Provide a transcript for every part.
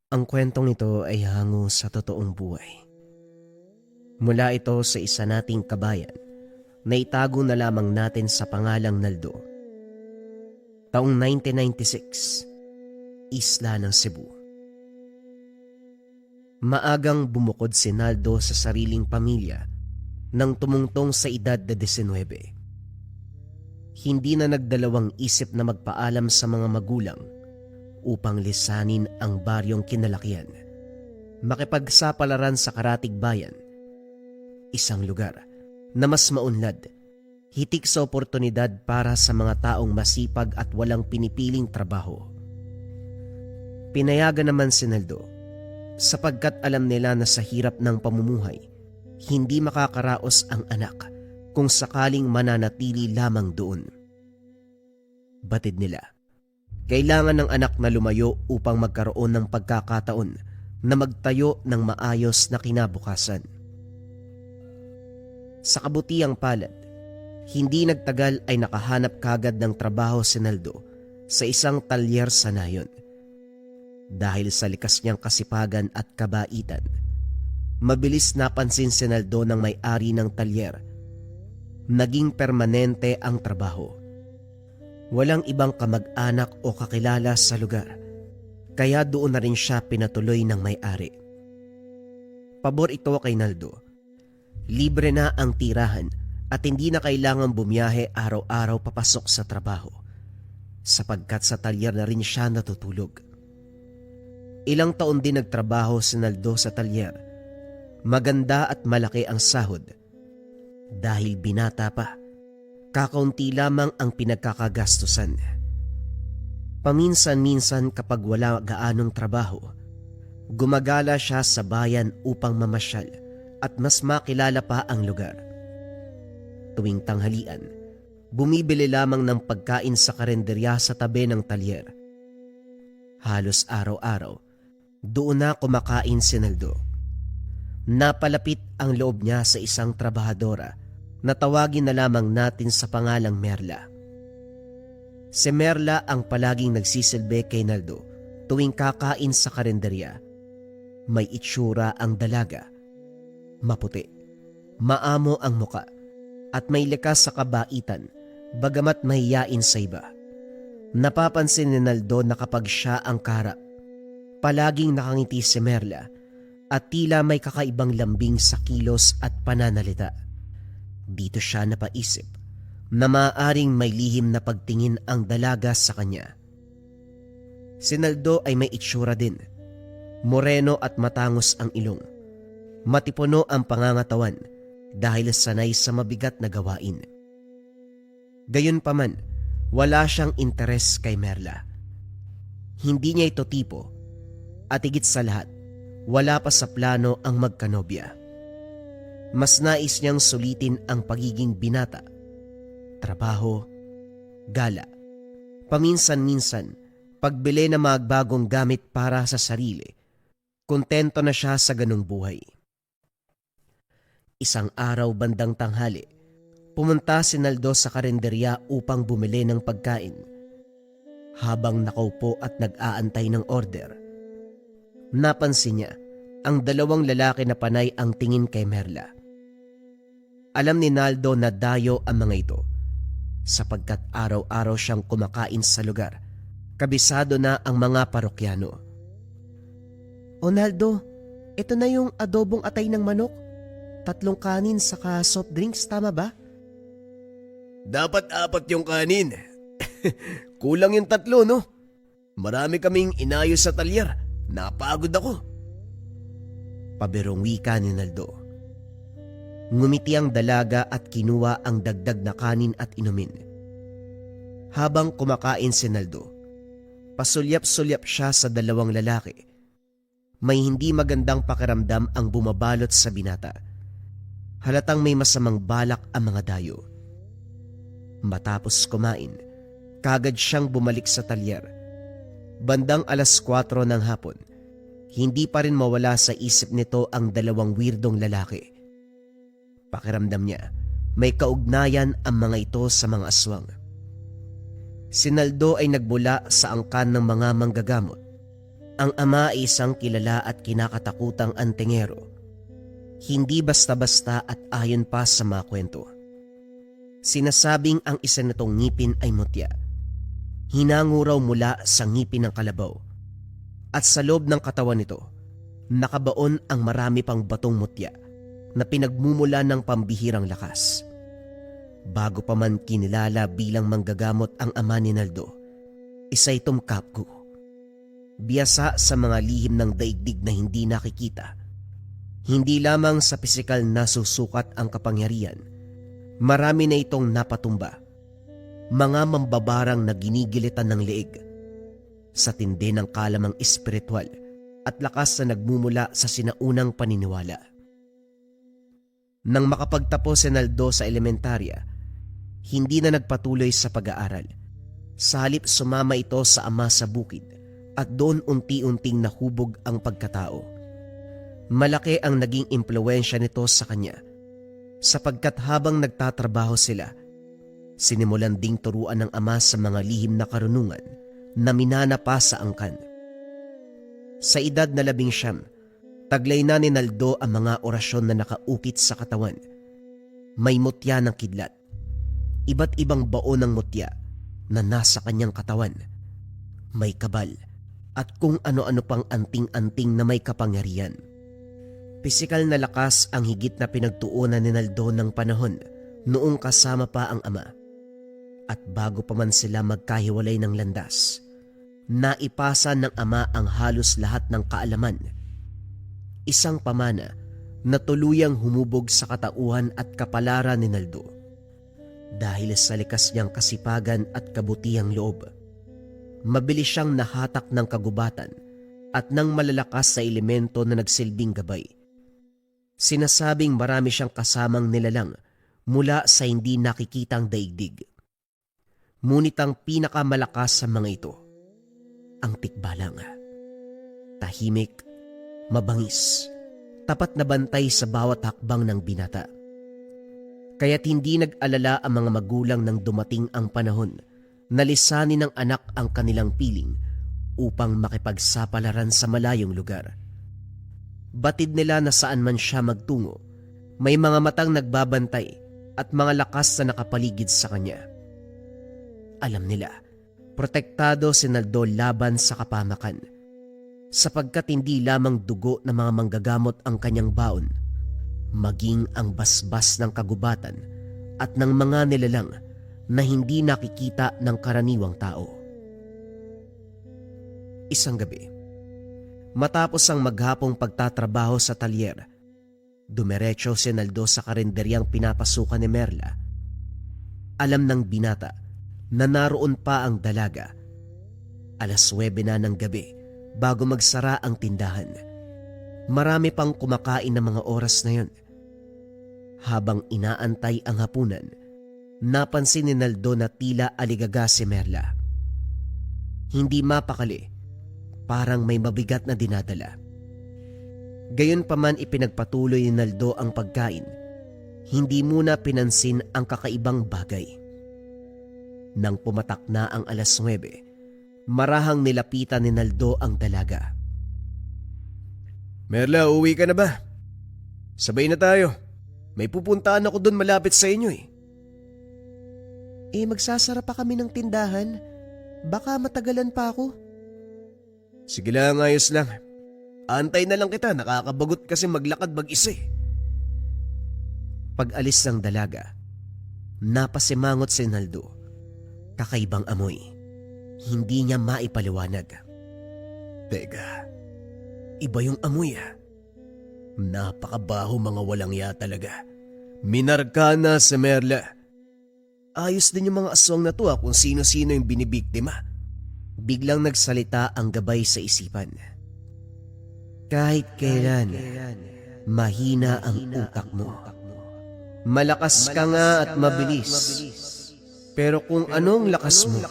Ang kwentong ito ay hango sa totoong buhay. Mula ito sa isa nating kabayan na itago na lamang natin sa pangalang Naldo. Taong 1996, Isla ng Cebu. Maagang bumukod si Naldo sa sariling pamilya nang tumungtong sa edad na 19. Hindi na nagdalawang isip na magpaalam sa mga magulang upang lisanin ang baryong kinalakihan, makipagsapalaran sa karatig bayan, isang lugar na mas maunlad, hitik sa oportunidad para sa mga taong masipag at walang pinipiling trabaho. Pinayagan naman si Naldo sapagkat alam nila na sa hirap ng pamumuhay, hindi makakaraos ang anak kung sakaling mananatili lamang doon. Batid nila, kailangan ng anak na lumayo upang magkaroon ng pagkakataon na magtayo ng maayos na kinabukasan. Sa kabutiang palad, hindi nagtagal ay nakahanap kagad ng trabaho si Naldo sa isang talyer sa nayon. Dahil sa likas niyang kasipagan at kabaitan, mabilis napansin si Naldo ng may-ari ng talyer. Naging permanente ang trabaho. Walang ibang kamag-anak o kakilala sa lugar, kaya doon na rin siya pinatuloy ng may-ari. Pabor ito kay Naldo. Libre na ang tirahan at hindi na kailangang bumiyahe araw-araw papasok sa trabaho, sapagkat sa talyer na rin siya natutulog. Ilang taon din nagtrabaho si Naldo sa talyer. Maganda at malaki ang sahod. Dahil binata pa, kakaunti lamang ang pinagkakagastusan. Paminsan-minsan kapag wala gaanong trabaho, gumagala siya sa bayan upang mamasyal at mas makilala pa ang lugar. Tuwing tanghalian, bumibili lamang ng pagkain sa karenderya sa tabi ng talyer. Halos araw-araw, doon na kumakain si Naldo. Napalapit ang loob niya sa isang trabahadora na tawagin na lamang natin sa pangalang Merla. Si Merla ang palaging nagsisilbi kay Naldo tuwing kakain sa karenderya. May itsura ang dalaga, maputi, maamo ang muka, at may likas sa kabaitan bagamat mahiyain sa iba. Napapansin ni Naldo na kapag siya ang kaharap, palaging nakangiti si Merla at tila may kakaibang lambing sa kilos at pananalita. Dito siya napaisip na maaaring may lihim na pagtingin ang dalaga sa kanya. Si Naldo ay may itsura din. Moreno at matangos ang ilong. Matipuno ang pangangatawan dahil sanay sa mabigat na gawain. Gayunpaman, wala siyang interes kay Merla. Hindi niya ito tipo, at higit sa lahat, wala pa sa plano ang magkanobya. Mas nais niyang sulitin ang pagiging binata, trabaho, gala, paminsan-minsan, pagbili ng mga bagong gamit para sa sarili. Kontento na siya sa ganung buhay. Isang araw bandang tanghali, pumunta si Naldo sa karenderya upang bumili ng pagkain. Habang nakaupo at nag-aantay ng order, napansin niya ang dalawang lalaki na panay ang tingin kay Merla. Alam ni Naldo na dayo ang mga ito sapagkat araw-araw siyang kumakain sa lugar. Kabisado na ang mga parokyano. "O Naldo, ito na yung adobong atay ng manok. 3 kanin saka soft drinks, tama ba?" Dapat 4 yung kanin. Kulang yung 3, no? Marami kaming inayos sa talyer. Napagod ako. Pabirong wika ni Naldo. Ngumiti ang dalaga at kinuha ang dagdag na kanin at inumin. Habang kumakain si Naldo, pasulyap-sulyap siya sa dalawang lalaki. May hindi magandang pakiramdam ang bumabalot sa binata. Halatang may masamang balak ang mga dayo. Matapos kumain, kagad siyang bumalik sa talyer. Bandang 4:00 ng hapon, hindi pa rin mawala sa isip nito ang dalawang weirdong lalaki. Pakiramdam niya, may kaugnayan ang mga ito sa mga aswang. Si Naldo ay nagbula sa angkan ng mga manggagamot Ang ama ay isang kilala at kinakatakutang antingero. Hindi basta-basta at ayon pa sa mga kwento. Sinasabing ang isa nitong ngipin ay mutya. Hinango raw mula sa ngipin ng kalabaw. At sa loob ng katawan nito, nakabaon ang marami pang batong mutya na pinagmumula ng pambihirang lakas. Bago pa man kinilala bilang manggagamot ang ama ni Naldo, isa itong kapgo. Biyasa sa mga lihim ng daigdig na hindi nakikita. Hindi lamang sa pisikal na susukat ang kapangyarihan, marami na itong napatumba. Mga mambabarang na ginigilitan ng leeg sa tindi ng kalamang espiritual at lakas na nagmumula sa sinaunang paniniwala. Nang makapagtapos si Naldo sa elementarya, hindi na nagpatuloy sa pag-aaral. Sa halip sumama ito sa ama sa bukid at doon unti-unting nahubog ang pagkatao. Malaki ang naging impluwensya nito sa kanya sapagkat habang nagtatrabaho sila, sinimulan ding turuan ng ama sa mga lihim na karunungan na minana pa sa angkan. Sa edad na 19, taglay na ni Naldo ang mga orasyon na nakaukit sa katawan. May mutya ng kidlat, iba't ibang baon ng mutya na nasa kanyang katawan. May kabal at kung ano-ano pang anting-anting na may kapangyarihan. Pisikal na lakas ang higit na pinagtuunan ni Naldo ng panahon noong kasama pa ang ama. At bago pa man sila magkahiwalay ng landas, naipasa ng ama ang halos lahat ng kaalaman. Isang pamana na tuluyang humubog sa katauhan at kapalaran ni Naldo. Dahil sa likas niyang kasipagan at kabutihang loob, mabilis siyang nahatak ng kagubatan at ng malalakas sa elemento na nagsilbing gabay. Sinasabing marami siyang kasamang nilalang mula sa hindi nakikitang daigdig. Ngunit ang pinakamalakas sa mga ito, ang tikbalang. Tahimik, mabangis, tapat na bantay sa bawat hakbang ng binata. Kaya't hindi nag-alala ang mga magulang nang dumating ang panahon na lisanin ng anak ang kanilang piling upang makipagsapalaran sa malayong lugar. Batid nila na saan man siya magtungo, may mga matang nagbabantay at mga lakas na nakapaligid sa kanya. Alam nila, protektado si Naldo laban sa kapamakan, sapagkat hindi lamang dugo ng mga manggagamot ang kanyang baon, maging ang basbas ng kagubatan at ng mga nilalang na hindi nakikita ng karaniwang tao. Isang gabi, matapos ang maghapong pagtatrabaho sa talyer, dumiretso si Naldo sa karinderyang pinapasukan ni Merla. Alam ng binata na naroon pa ang dalaga. 9:00 na ng gabi bago magsara ang tindahan. Marami pang kumakain ng mga oras na yon. Habang inaantay ang hapunan, napansin ni Naldo na tila aligaga si Merla. Hindi mapakali, parang may mabigat na dinadala. Gayunpaman ipinagpatuloy ni Naldo ang pagkain. Hindi muna pinansin ang kakaibang bagay. Nang pumatak na ang 9:00, marahang nilapitan ni Naldo ang dalaga. Merla, uwi ka na ba? Sabay na tayo. May pupuntahan ako doon malapit sa inyo eh. Magsasara pa kami ng tindahan. Baka matagalan pa ako. Sige lang, ayos lang. Antay na lang kita, nakakabagot kasi maglakad mag-isa eh. Pag-alis ng dalaga, napasimangot si Naldo. Kakaibang amoy. Hindi niya maipaliwanag. Teka, iba yung amoy ah. Napakabaho, mga walang ya talaga. Minarka na si Merla. Ayos din yung mga aswang na to kung sino-sino yung binibiktima. Biglang nagsalita ang gabay sa isipan. Kahit kailan, mahina ang utak mo. Malakas ka nga at mabilis. Pero kung anong lakas mo,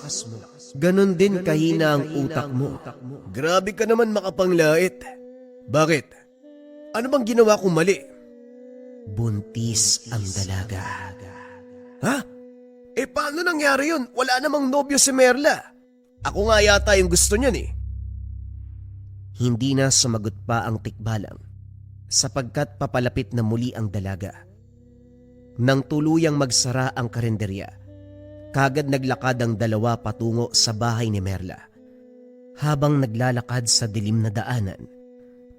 ganun din kahina ang utak mo. Grabe ka naman makapanglait. Bakit? Ano bang ginawa kong mali? Buntis ang dalaga. Ha? Paano nangyari yun? Wala namang nobyo si Merla. Ako nga yata yung gusto niyan eh. Hindi na sumagot pa ang tikbalang sapagkat papalapit na muli ang dalaga. Nang tuluyang magsara ang karinderya, kagad naglakad ang dalawa patungo sa bahay ni Merla. Habang naglalakad sa dilim na daanan,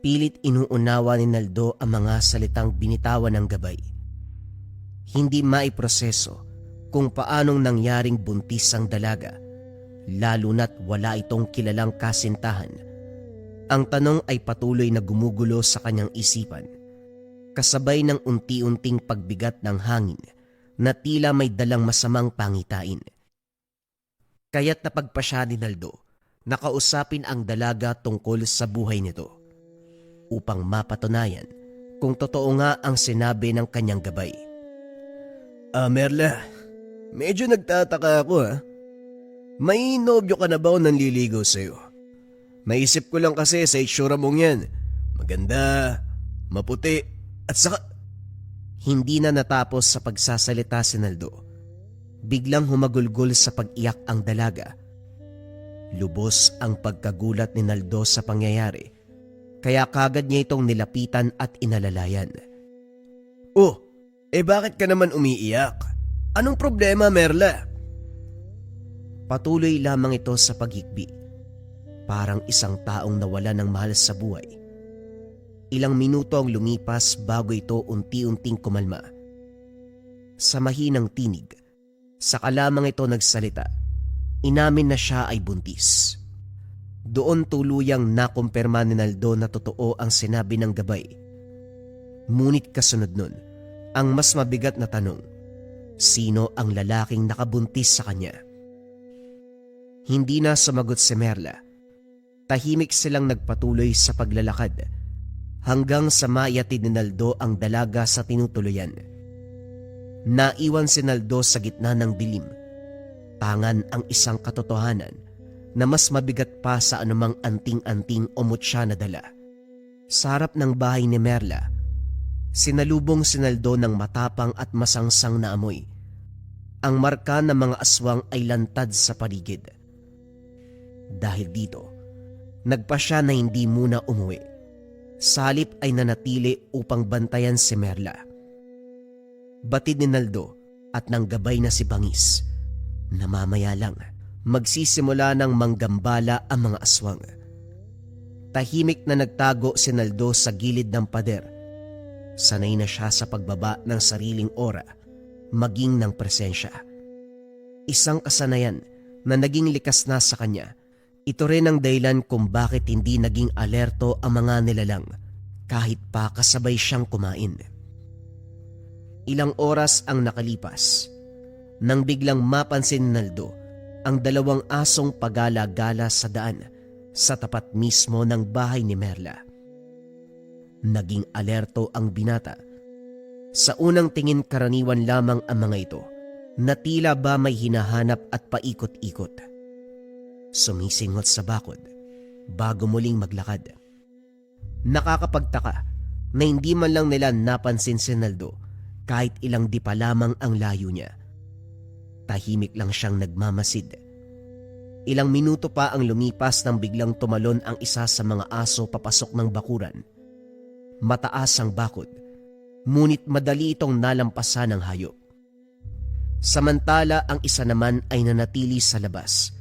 pilit inuunawa ni Naldo ang mga salitang binitawan ng gabay. Hindi maiproseso kung paanong nangyaring buntis ang dalaga, lalo na't wala itong kilalang kasintahan. Ang tanong ay patuloy na gumugulo sa kanyang isipan, kasabay ng unti-unting pagbigat ng hangin na tila may dalang masamang pangitain. Kaya't napagpasya ni Naldo na kausapin ang dalaga tungkol sa buhay nito upang mapatunayan kung totoo nga ang sinabi ng kanyang gabay. Merla, medyo nagtataka ako ha. May nobyo ka na ba o nanliligaw sa'yo? Naisip ko lang kasi sa itsura mong yan. Maganda, maputi, at saka... Hindi na natapos sa pagsasalita si Naldo. Biglang humagulgol sa pag-iyak ang dalaga. Lubos ang pagkagulat ni Naldo sa pangyayari, kaya kagad niya itong nilapitan at inalalayan. Oh, bakit ka naman umiiyak? Anong problema, Merla? Patuloy lamang ito sa paghikbi, parang isang taong nawala ng mahal sa buhay. Ilang minuto ang lumipas bago ito unti-unting kumalma. Sa mahinang tinig, saka lamang ito nagsalita. Inamin na siya ay buntis. Doon tuluyang nakumpirma ni Naldo na totoo ang sinabi ng gabay. Ngunit kasunod nun, ang mas mabigat na tanong, sino ang lalaking nakabuntis sa kanya? Hindi na sumagot si Merla. Tahimik silang nagpatuloy sa paglalakad hanggang sa maiyatid ni Naldo ang dalaga sa tinutuluyan. Naiwan si Naldo sa gitna ng dilim. Tangan ang isang katotohanan na mas mabigat pa sa anumang anting-anting o mutya na dala. Sa harap ng bahay ni Merla, sinalubong si Naldo ng matapang at masangsang na amoy. Ang marka ng mga aswang ay lantad sa paligid. Dahil dito, nagpa siya na hindi muna umuwi. Salip ay nanatili upang bantayan si Merla. Batid ni Naldo at ng gabay na si Bangis na mamaya lang magsisimula ng manggambala ang mga aswang. Tahimik na nagtago si Naldo sa gilid ng pader. Sanay na siya sa pagbaba ng sariling ora, maging ng presensya. Isang kasanayan na naging likas na sa kanya. Ito rin ang dahilan kung bakit hindi naging alerto ang mga nilalang kahit pa kasabay siyang kumain. Ilang oras ang nakalipas nang biglang mapansin ni Naldo ang dalawang asong pagala-gala sa daan sa tapat mismo ng bahay ni Merla. Naging alerto ang binata. Sa unang tingin karaniwan lamang ang mga ito na tila ba may hinahanap at paikot-ikot. Sumisingot sa bakod bago muling maglakad. Nakakapagtaka na hindi man lang nila napansin si Naldo kahit ilang dipa lamang ang layo niya. Tahimik lang siyang nagmamasid. Ilang minuto pa ang lumipas nang biglang tumalon ang isa sa mga aso papasok ng bakuran. Mataas ang bakod, ngunit madali itong nalampasan ng hayop. Samantala ang isa naman ay nanatili sa labas,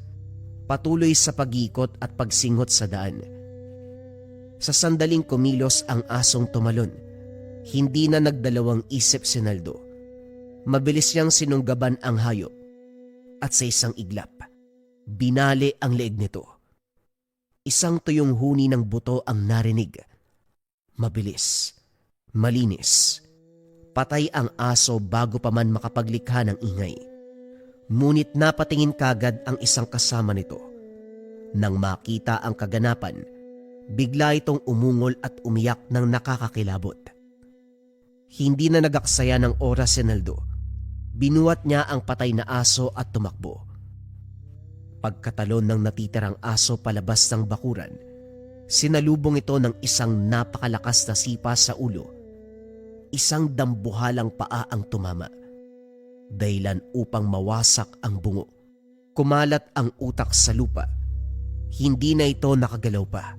patuloy sa pag-ikot at pagsingot sa daan. Sa sandaling kumilos ang asong tumalon, hindi na nagdalawang isip si Naldo. Mabilis niyang sinunggaban ang hayop at sa isang iglap, binali ang leeg nito. Isang tuyong huni ng buto ang narinig. Mabilis, malinis. Patay ang aso bago pa man makapaglikha ng ingay. Ngunit napatingin kagad ang isang kasama nito. Nang makita ang kaganapan, bigla itong umungol at umiyak ng nakakakilabot. Hindi na nagaksaya ng oras si Naldo. Binuhat niya ang patay na aso at tumakbo. Pagkatalon ng natitirang aso palabas ng bakuran, sinalubong ito ng isang napakalakas na sipa sa ulo. Isang dambuhalang paa ang tumama, dahilan upang mawasak ang bungo. Kumalat ang utak sa lupa. Hindi na ito nakagalaw pa.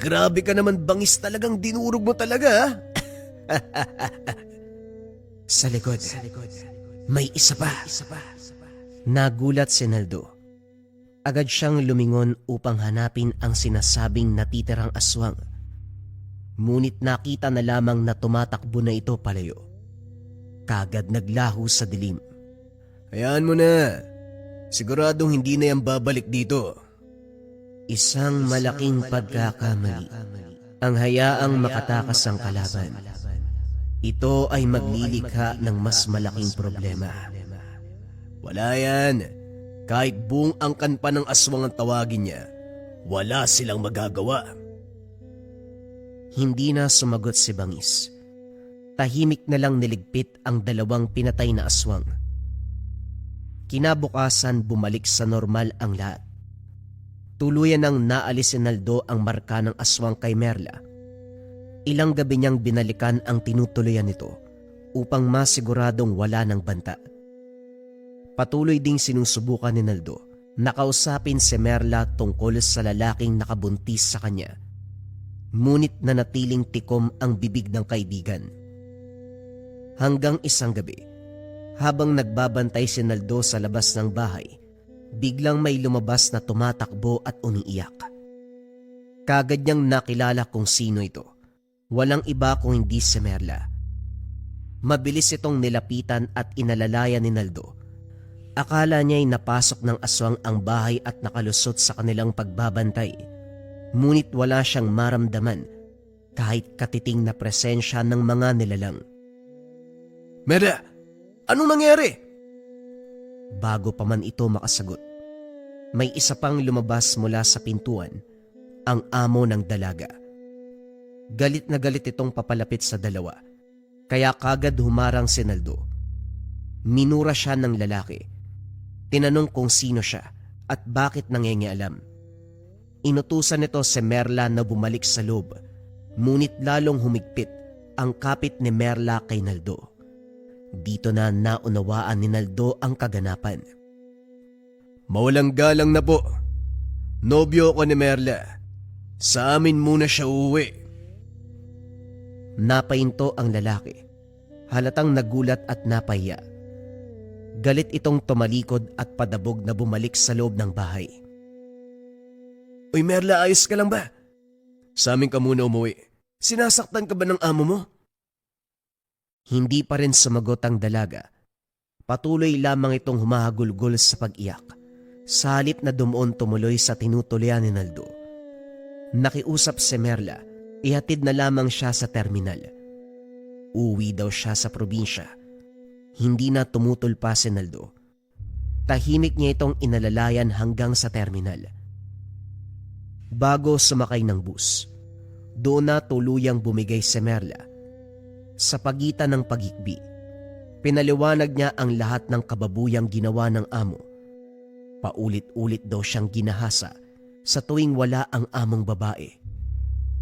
Grabe ka naman, bangis talagang dinurog mo talaga ha? Sa likod, may isa pa. Nagulat si Naldo. Agad siyang lumingon upang hanapin ang sinasabing natitirang aswang. Ngunit nakita na lamang na tumatakbo na ito palayo. Kagad naglaho sa dilim. Hayaan mo na. Siguradong hindi na yan babalik dito. Isang malaking pagkakamali ang hayaang makatakas ang kalaban. Ito ay maglilikha ng mas malaking problema. Wala yan. Kahit buong angkan pa ng aswang ang tawagin niya, wala silang magagawa. Hindi na sumagot si Bangis. Tahimik na lang niligpit ang dalawang pinatay na aswang. Kinabukasan bumalik sa normal ang lahat. Tuluyan nang naalis si Naldo ang marka ng aswang kay Merla. Ilang gabi niyang binalikan ang tinutuluyan nito upang masiguradong wala ng banta. Patuloy ding sinusubukan ni Naldo na kausapin si Merla tungkol sa lalaking nakabuntis sa kanya. Ngunit nanatiling tikom ang bibig ng kaibigan. Hanggang isang gabi, habang nagbabantay si Naldo sa labas ng bahay, biglang may lumabas na tumatakbo at umiiyak. Kagad niyang nakilala kung sino ito. Walang iba kung hindi si Merla. Mabilis itong nilapitan at inalalayan ni Naldo. Akala niya'y napasok ng aswang ang bahay at nakalusot sa kanilang pagbabantay. Ngunit wala siyang maramdaman kahit katiting na presensya ng mga nilalang. Merla, anong nangyari? Bago pa man ito makasagot, may isa pang lumabas mula sa pintuan, ang amo ng dalaga. Galit na galit itong papalapit sa dalawa, kaya kagad humarang si Naldo. Minura siya ng lalaki. Tinanong kung sino siya at bakit nangingialam. Inutusan nito si Merla na bumalik sa loob, ngunit lalong humigpit ang kapit ni Merla kay Naldo. Dito na naunawaan ni Naldo ang kaganapan. Mawalang galang na po. Nobyo ko ni Merla. Sa amin muna siya uuwi. Napahinto ang lalaki. Halatang nagulat at napahiya. Galit itong tumalikod at padabog na bumalik sa loob ng bahay. Uy Merla, ayos ka lang ba? Sa amin ka muna umuwi. Sinasaktan ka ba ng amo mo? Hindi pa rin sumagot ang dalaga. Patuloy lamang itong humahagulgol sa pag-iyak. Sa halip na dumuon tumuloy sa tinutuluyan ni Naldo. Nakiusap si Merla, ihatid na lamang siya sa terminal. Uwi daw siya sa probinsya. Hindi na tumutol pa si Naldo. Tahimik niya itong inalalayan hanggang sa terminal. Bago sumakay ng bus, doon na tuluyang bumigay si Merla. Sa pagitan ng paghikbi, pinaliwanag niya ang lahat ng kababuyang ginawa ng amo. Paulit-ulit daw siyang ginahasa sa tuwing wala ang among babae.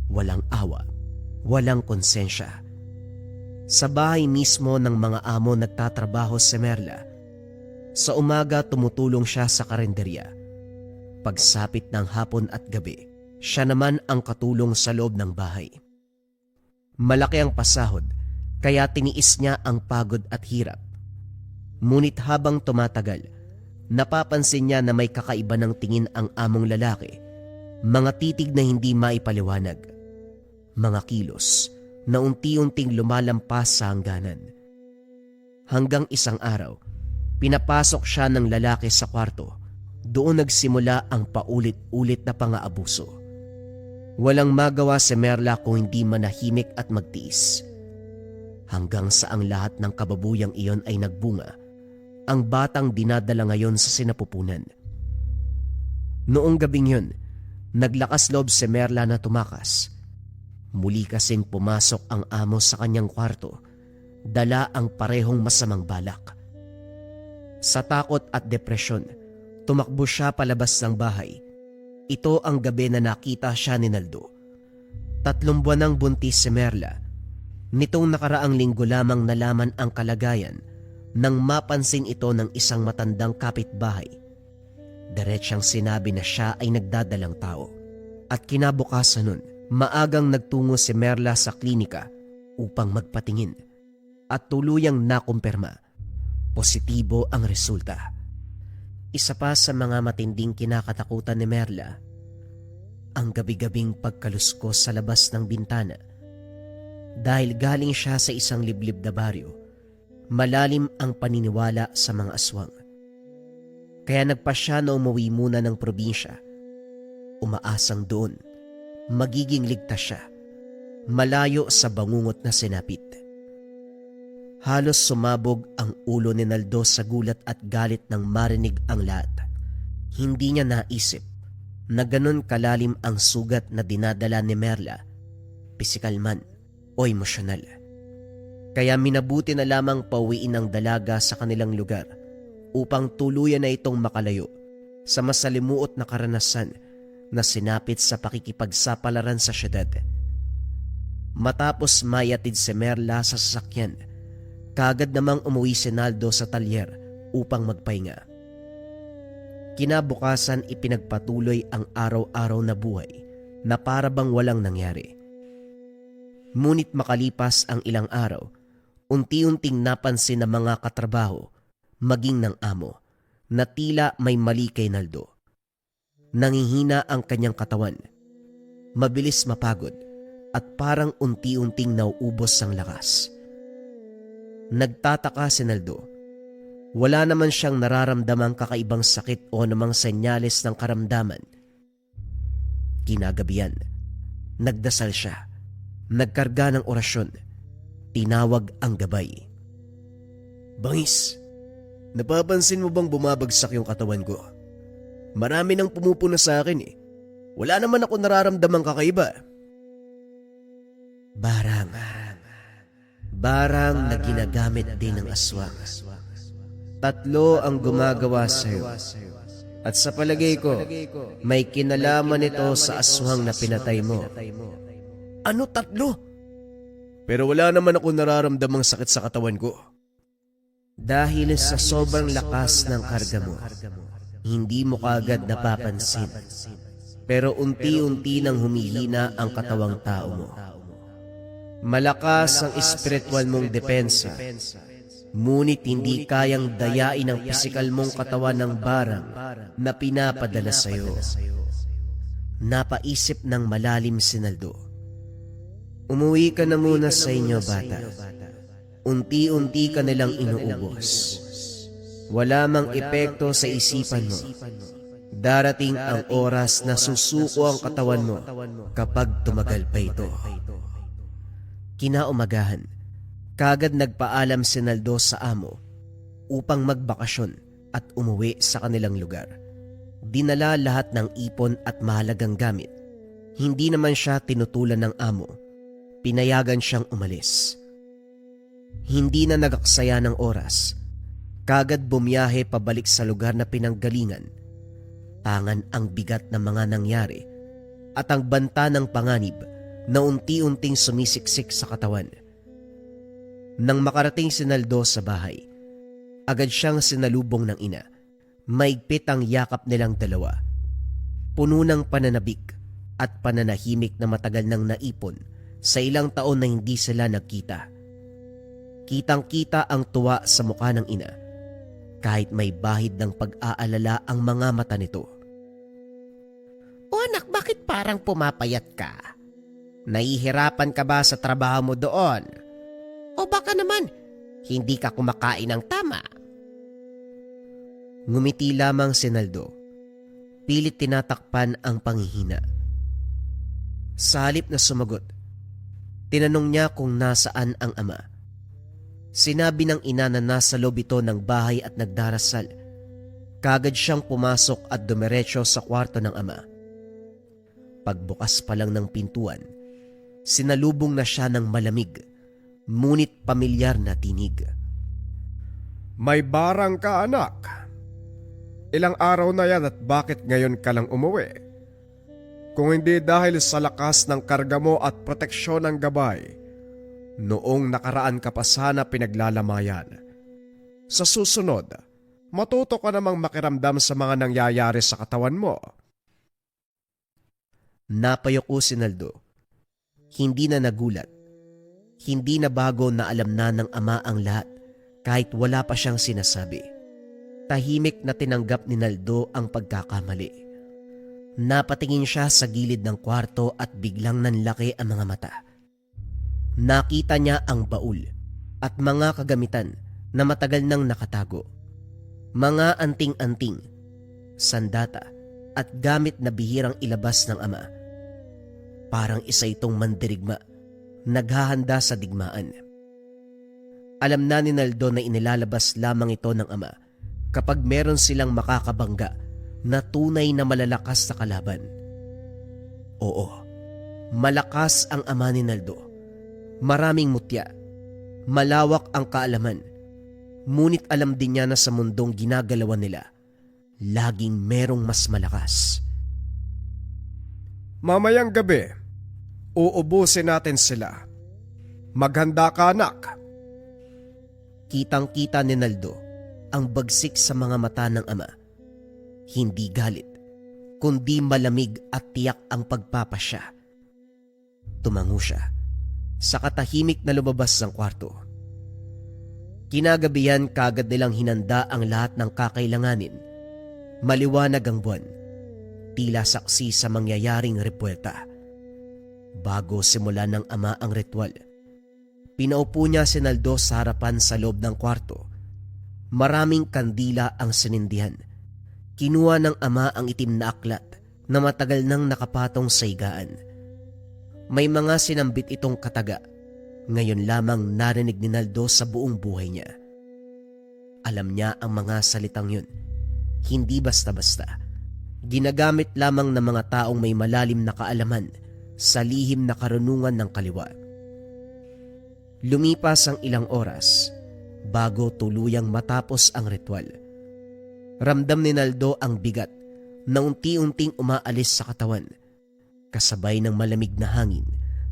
Walang awa, walang konsensya. Sa bahay mismo ng mga amo nagtatrabaho si Merla. Sa umaga tumutulong siya sa karenderya. Pagsapit ng hapon at gabi, siya naman ang katulong sa loob ng bahay. Malaki ang pasahod, kaya tiniis niya ang pagod at hirap. Ngunit habang tumatagal, napapansin niya na may kakaiba ng tingin ang among lalaki. Mga titig na hindi maipaliwanag. Mga kilos na unti-unting lumalampas sa hangganan. Hanggang isang araw, pinapasok siya ng lalaki sa kwarto. Doon nagsimula ang paulit-ulit na pang-aabuso. Walang magawa si Merla kung hindi manahimik at magtiis. Hanggang sa ang lahat ng kababuyang iyon ay nagbunga, ang batang dinadala ngayon sa sinapupunan. Noong gabing yun, naglakas loob si Merla na tumakas. Muli kasing pumasok ang amo sa kanyang kwarto, dala ang parehong masamang balak. Sa takot at depresyon, tumakbo siya palabas ng bahay. Ito ang gabi na nakita siya ni Naldo. 3 buwan nang buntis si Merla. Nitong nakaraang linggo lamang nalaman ang kalagayan nang mapansin ito ng isang matandang kapitbahay. Diretsang sinabi na siya ay nagdadalang tao. At kinabukasan nun, Maagang nagtungo si Merla sa klinika upang magpatingin at tuluyang nakumpirma. Positibo ang resulta. Isa pa sa mga matinding kinakatakutan ni Merla, ang gabi-gabing pagkaluskos sa labas ng bintana. Dahil galing siya sa isang liblib na baryo, malalim ang paniniwala sa mga aswang. Kaya nagpa siya na umuwi muna ng probinsya. Umaasang doon, magiging ligtas siya, malayo sa bangungot na sinapit. Halos sumabog ang ulo ni Naldo sa gulat at galit nang marinig ang lahat. Hindi niya naisip na ganon kalalim ang sugat na dinadala ni Merla, pisikal man o emosyonal. Kaya minabuti na lamang pauwiin ang dalaga sa kanilang lugar upang tuluyan na itong makalayo sa masalimuot na karanasan na sinapit sa pakikipagsapalaran sa syudad. Matapos mayatid si Merla sa sasakyan, kaagad namang umuwi si Naldo sa talyer upang magpahinga. Kinabukasan ipinagpatuloy ang araw-araw na buhay na para bang walang nangyari. Ngunit makalipas ang ilang araw, unti-unting napansin ng mga katrabaho, maging ng amo, na tila may mali kay Naldo. Nangihina ang kanyang katawan, mabilis mapagod at parang unti-unting nauubos ang lakas. Nagtataka si Naldo. Wala naman siyang nararamdamang kakaibang sakit o namang senyales ng karamdaman. Kinagabihan, nagdasal siya, nagkarga ng orasyon, tinawag ang gabay. Bangis, napapansin mo bang bumabagsak yung katawan ko? Marami nang pumupuna sa akin eh. Wala naman ako nararamdamang kakaiba. Barang na ginagamit din ng aswang. 3 ang gumagawa sa'yo. At sa palagay ko, may kinalaman ito sa aswang na pinatay mo. Ano 3? Pero wala naman ako nararamdamang sakit sa katawan ko. Dahil sa sobrang lakas ng karga mo, hindi mo kaagad napapansin. Pero unti-unti nang humihina ang katawang tao mo. Malakas ang espiritual mong depensa, ngunit hindi kayang dayain ang pisikal mong katawan ng barang na pinapadala sa iyo. Napaisip ng malalim si Naldo. Umuwi ka na muna sa inyo, bata. Unti-unti ka nilang inuubos. Wala mang epekto sa isipan mo. Darating ang oras na susuko ang katawan mo kapag tumagal pa ito. Kinaumagahan, kagad nagpaalam si Naldo sa amo upang magbakasyon at umuwi sa kanilang lugar. Dinala lahat ng ipon at mahalagang gamit. Hindi naman siya tinutulan ng amo. Pinayagan siyang umalis. Hindi na nagaksaya ng oras. Kagad bumiyahe pabalik sa lugar na pinanggalingan. Tangan ang bigat ng mga nangyari at ang banta ng panganib na unti-unting sumisiksik sa katawan. Nang makarating si Naldo sa bahay, agad siyang sinalubong ng ina. Maigpit ang yakap nilang dalawa. Puno ng pananabik at pananahimik na matagal nang naipon sa ilang taon na hindi sila nagkita. Kitang-kita ang tuwa sa mukha ng ina, kahit may bahid ng pag-aalala ang mga mata nito. O anak, bakit parang pumapayat ka? Nahihirapan ka ba sa trabaho mo doon? O baka naman, hindi ka kumakain ng tama? Ngumiti lamang si Naldo. Pilit tinatakpan ang panghihina. Sa halip na sumagot, tinanong niya kung nasaan ang ama. Sinabi ng ina na nasa loob ito ng bahay at nagdarasal. Kagad siyang pumasok at dumiretso sa kwarto ng ama. Pagbukas pa lang ng pintuan, sinalubong na siya ng malamig, ngunit pamilyar na tinig. May barang ka, anak. Ilang araw na yan at bakit ngayon ka lang umuwi? Kung hindi dahil sa lakas ng karga mo at proteksyon ng gabay, noong nakaraan ka pa sana pinaglalamayan. Sa susunod, matuto ka namang makiramdam sa mga nangyayari sa katawan mo. Napayoko si Naldo Hindi na nagulat. Hindi na bago na alam na ng ama ang lahat kahit wala pa siyang sinasabi. Tahimik na tinanggap ni Naldo ang pagkakamali. Napatingin siya sa gilid ng kwarto at biglang nanlaki ang mga mata. Nakita niya ang baul at mga kagamitan na matagal nang nakatago. Mga anting-anting, sandata at gamit na bihirang ilabas ng ama. Parang isa itong mandirigma, naghahanda sa digmaan. Alam na ni Naldo na inilalabas lamang ito ng ama kapag meron silang makakabangga na tunay na malalakas sa kalaban. Oo, malakas ang ama ni Naldo. Maraming mutya, malawak ang kaalaman. Ngunit alam din niya na sa mundong ginagalawan nila, laging merong mas malakas. Mamayang gabi, uubusin natin sila. Maghanda ka, anak. Kitang-kita ni Naldo ang bagsik sa mga mata ng ama. Hindi galit, kundi malamig at tiyak ang pagpapasya. Tumango siya sa katahimik na lumabas ng kwarto. Kinagabihan kagad nilang hinanda ang lahat ng kakailanganin. Maliwanag ang buwan, tila saksi sa mangyayaring repuelta. Bago simula ng ama ang ritual, pinaupo niya si Naldo sa harapan sa loob ng kwarto. Maraming kandila ang sinindihan. Kinuha ng ama ang itim na aklat na matagal nang nakapatong sa higaan. May mga sinambit itong kataga. Ngayon lamang narinig ni Naldo sa buong buhay niya. Alam niya ang mga salitang yun. Hindi basta-basta. Ginagamit lamang ng mga taong may malalim na kaalaman sa lihim na karunungan ng kaliwa. Lumipas ang ilang oras bago tuluyang matapos ang ritual. Ramdam ni Naldo ang bigat na unti-unting umaalis sa katawan, kasabay ng malamig na hangin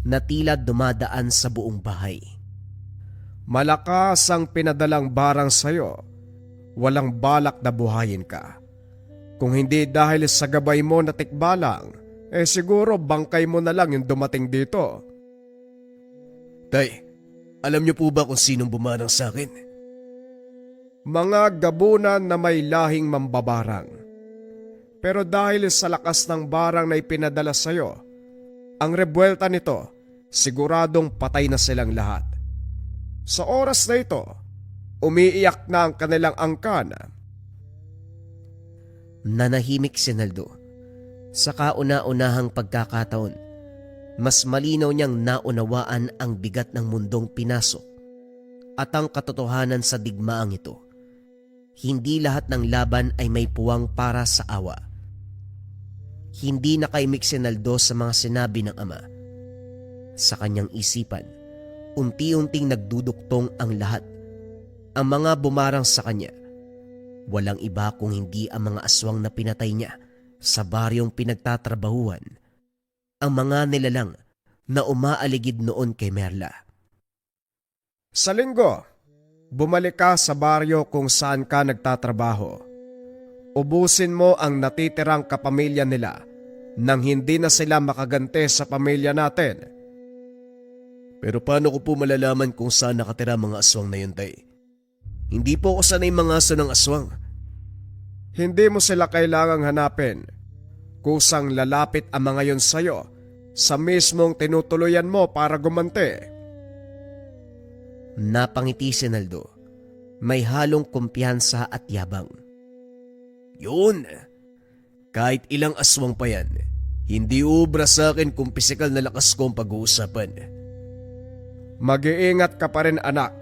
na tila dumadaan sa buong bahay. Malakas ang pinadalang barang sa'yo. Walang balak na buhayin ka. Kung hindi dahil sa gabay mo na tikbalang, siguro bangkay mo na lang yung dumating dito. Tay, alam niyo po ba kung sinong bumarang sa akin? Mga gabunan na may lahing mambabarang. Pero dahil sa lakas ng barang na ipinadala sa'yo, ang rebuelta nito, siguradong patay na silang lahat. Sa oras na ito, umiiyak na ang kanilang angkan. Nanahimik si Naldo. Sa kauna-unahang pagkakataon, mas malinaw niyang naunawaan ang bigat ng mundong pinasok at ang katotohanan sa digmaang ito. Hindi lahat ng laban ay may puwang para sa awa. Hindi nakaimik si Naldo sa mga sinabi ng ama. Sa kanyang isipan, unti-unting nagduduktong ang lahat. Ang mga bumarang sa kanya, walang iba kung hindi ang mga aswang na pinatay niya sa baryong pinagtatrabahuan, ang mga nilalang na umaaligid noon kay Merla. Sa linggo, bumalik ka sa baryo kung saan ka nagtatrabaho. Ubusin mo ang natitirang kapamilya nila nang hindi na sila makagante sa pamilya natin. Pero paano ko po malalaman kung saan nakatira mga aswang na yun, tay? Hindi po ako sanay mga aso ng aswang. Hindi mo sila kailangang hanapin. Kusang lalapit ang mga yon sa'yo sa mismong tinutuluyan mo para gumante. Napangiti si Naldo. May halong kumpiyansa at yabang. Yun! Kahit ilang aswang pa yan, hindi ubra sa akin kung pisikal na lakas ko ang pag-uusapan. Mag-iingat ka pa rin, anak.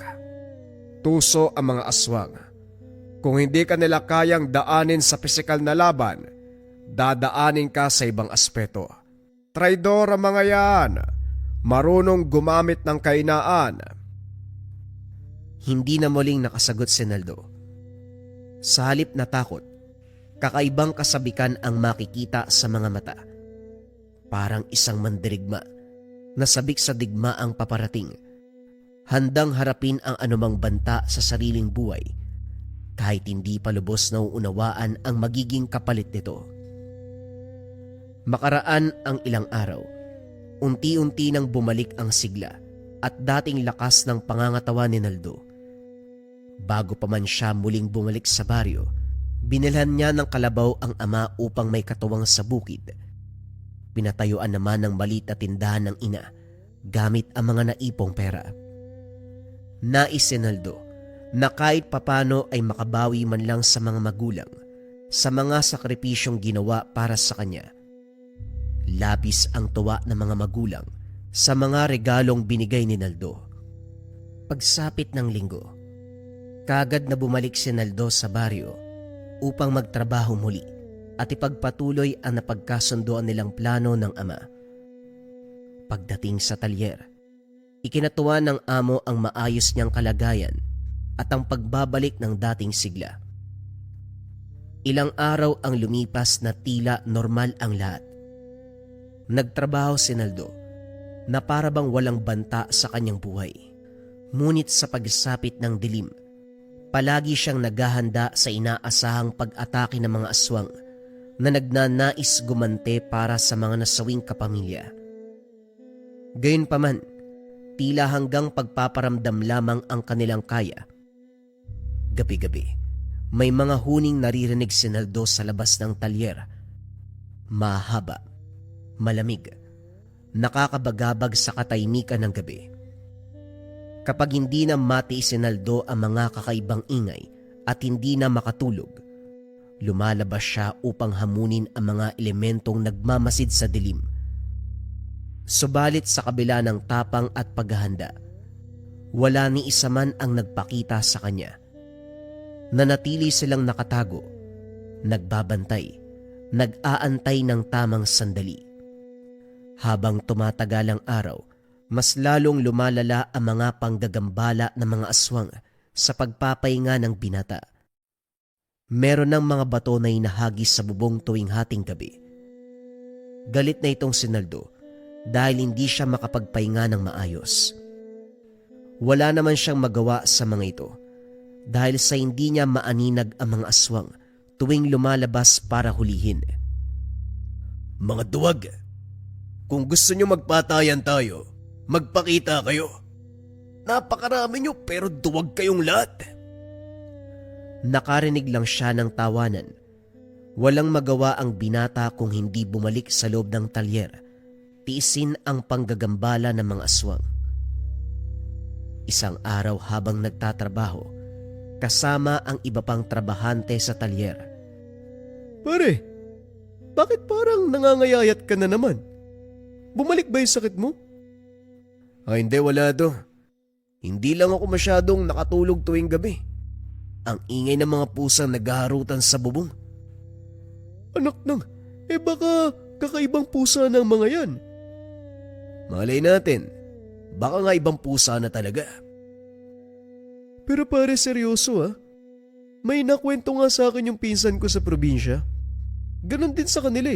Tuso ang mga aswang. Kung hindi ka nila kayang daanin sa pisikal na laban, dadaanin ka sa ibang aspeto. Traidor ang mga yan. Marunong gumamit ng kainaan. Hindi na muling nakasagot si Naldo. Sa halip na takot, kakaibang kasabikan ang makikita sa mga mata. Parang isang mandirigma na sabik sa digmaang paparating. Handang harapin ang anumang banta sa sariling buhay kahit hindi pa lubos na uunawaan ang magiging kapalit nito. Makaraan ang ilang araw, unti-unti nang bumalik ang sigla at dating lakas ng pangangatawan ni Naldo. Bago pa man siya muling bumalik sa baryo, binilhan niya ng kalabaw ang ama upang may katuwang sa bukid. Pinatayuan naman ng maliit na tindahan ng ina gamit ang mga naipong pera. Nais si Naldo na kahit papano ay makabawi man lang sa mga magulang sa mga sakripisyong ginawa para sa kanya. Labis ang tuwa ng mga magulang sa mga regalong binigay ni Naldo. Pagsapit ng linggo, kagad na bumalik si Naldo sa baryo upang magtrabaho muli at ipagpatuloy ang napagkasunduan nilang plano ng ama. Pagdating sa talyer, ikinatuwa ng amo ang maayos niyang kalagayan at ang pagbabalik ng dating sigla. Ilang araw ang lumipas na tila normal ang lahat. Nagtrabaho si Naldo na para bang walang banta sa kanyang buhay. Ngunit sa pagsapit ng dilim, palagi siyang naghahanda sa inaasahang pag-atake ng mga aswang na nagnanais gumante para sa mga nasawing kapamilya. Gayunpaman, tila hanggang pagpaparamdam lamang ang kanilang kaya. Gabi-gabi, may mga huning naririnig si Naldo sa labas ng talyer. Mahaba, malamig, nakakabagabag sa katahimikan ng gabi. Kapag hindi na matiis si Naldo ang mga kakaibang ingay at hindi na makatulog, lumalabas siya upang hamunin ang mga elementong nagmamasid sa dilim. Subalit sa kabila ng tapang at paghahanda, wala ni isa man ang nagpakita sa kanya. Nanatili silang nakatago, nagbabantay, nag-aantay ng tamang sandali. Habang tumatagal ang araw, mas lalong lumalala ang mga panggagambala ng mga aswang sa pagpapahinga ng binata. Meron ng mga bato na hinahagis sa bubong tuwing hating gabi. Galit na itong si Naldo dahil hindi siya makapagpahinga ng maayos. Wala naman siyang magawa sa mga ito dahil sa hindi niya maaninag ang mga aswang tuwing lumalabas para hulihin. Mga duwag, kung gusto nyo magpatayan tayo, magpakita kayo. Napakarami nyo pero duwag kayong lahat. Nakarinig lang siya ng tawanan. Walang magawa ang binata kung hindi bumalik sa loob ng talyer. Tiisin ang panggagambala ng mga aswang. Isang araw habang nagtatrabaho, kasama ang iba pang trabahante sa talyer. Pare, bakit parang nangangayayat ka na naman? Bumalik ba yung sakit mo? Hindi, wala do. Hindi lang ako masyadong nakatulog tuwing gabi. Ang ingay ng mga pusang naghaharutan sa bubong. Anak nang, baka kakaibang pusa ng mga yan. Malay natin, baka nga ibang pusa na talaga. Pero pare, seryoso May nakwento nga sa akin yung pinsan ko sa probinsya. Ganon din sa kanila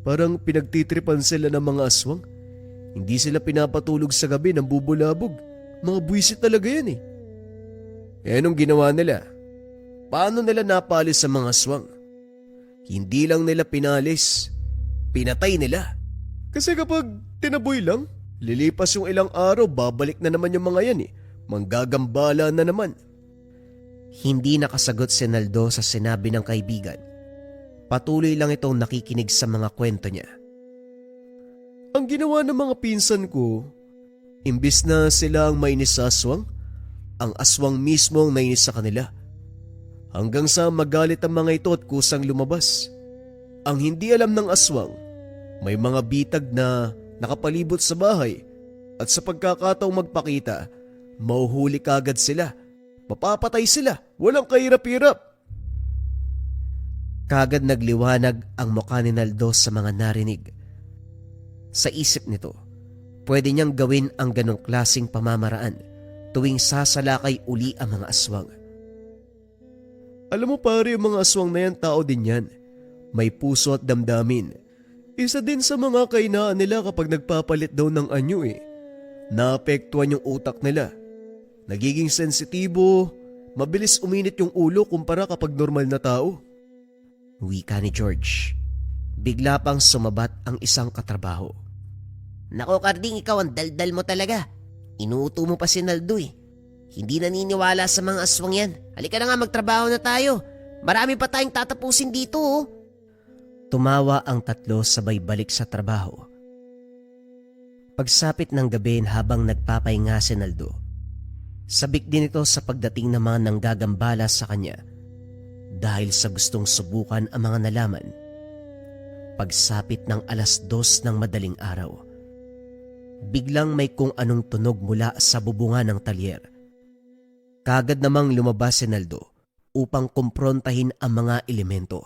Parang pinagtitripan sila ng mga aswang. Hindi sila pinapatulog sa gabi ng bubulabog. Mga buwisit talaga yan Anong ginawa nila? Paano nila napalis sa mga aswang? Hindi lang nila pinalis, pinatay nila. Kasi kapag tinaboy lang, lilipas yung ilang araw, babalik na naman yung mga yan Manggagambala na naman. Hindi nakasagot si Naldo sa sinabi ng kaibigan. Patuloy lang itong nakikinig sa mga kwento niya. Ang ginawa ng mga pinsan ko, imbis na sila ang mainis sa aswang, ang aswang mismo ang nainis sa kanila. Hanggang sa magalit ang mga ito at kusang lumabas. Ang hindi alam ng aswang, may mga bitag na nakapalibot sa bahay at sa pagkakataong magpakita, mauhuli kagad sila. Mapapatay sila, walang kahirap-hirap. Kagad nagliwanag ang mukha ni Naldo sa mga narinig. Sa isip nito, pwede niyang gawin ang ganong klaseng pamamaraan tuwing sasalakay uli ang mga aswang. Alam mo pare, yung mga aswang na yan, tao din yan. May puso at damdamin. Isa din sa mga kainaan nila kapag nagpapalit daw ng anyo Naapektuhan yung utak nila. Nagiging sensitibo, mabilis uminit yung ulo kumpara kapag normal na tao. Wika ni George. Bigla pang sumabat ang isang katrabaho. Nako Karding, ikaw ang daldal mo talaga. Inuuto mo pa si Naldo eh. Hindi naniniwala sa mga aswang yan. Halika na nga, magtrabaho na tayo. Marami pa tayong tatapusin dito oh. Tumawa ang tatlo sabay balik sa trabaho. Pagsapit ng gabi habang nagpapahinga si Naldo, sabik din ito sa pagdating ng mga nanggagambala sa kanya dahil sa gustong subukan ang mga nalaman. Pagsapit ng 2:00 ng madaling araw, biglang may kung anong tunog mula sa bubungan ng talyer. Kagad namang lumabas si Naldo upang kumprontahin ang mga elemento.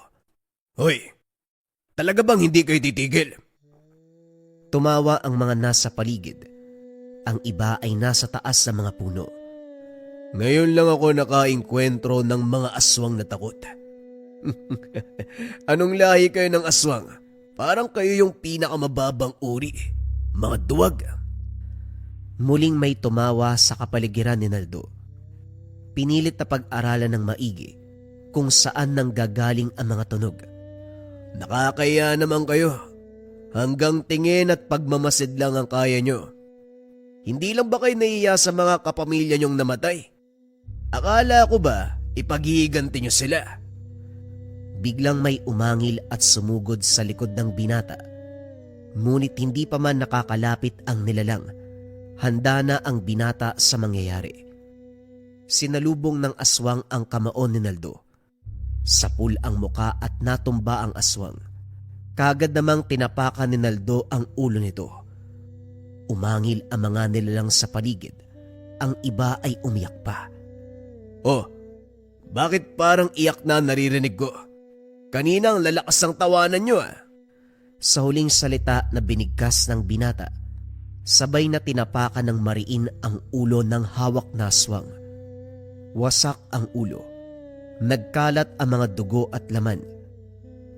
Hoy, talaga bang hindi kayo titigil? Tumawa ang mga nasa paligid. Ang iba ay nasa taas ng mga puno. Ngayon lang ako nakainkwentro ng mga aswang na takot. Anong lahi kayo ng aswang? Parang kayo yung pinakamababang uri. Mga duwag. Muling may tumawa sa kapaligiran ni Naldo. Pinilit na pag-aralan ng maigi kung saan nanggagaling ang mga tunog. Nakakaya naman kayo. Hanggang tingin at pagmamasid lang ang kaya nyo. Hindi lang ba kayo naiya sa mga kapamilya nyong namatay? Akala ko ba ipaghihiganti nyo sila? Biglang may umangil at sumugod sa likod ng binata. Ngunit hindi pa man nakakalapit ang nilalang. Handa na ang binata sa mangyayari. Sinalubong ng aswang ang kamaon ni Naldo. Sapul ang muka at natumba ang aswang. Kagad namang tinapakan ni Naldo ang ulo nito. Umangil ang mga nilalang sa paligid. Ang iba ay umiyak pa. Oh, bakit parang iyak na naririnig ko? Kaninang lalakas ang tawanan nyo ah. Sa huling salita na binigkas ng binata, sabay na tinapakan ng mariin ang ulo ng hawak na aswang. Wasak ang ulo. Nagkalat ang mga dugo at laman.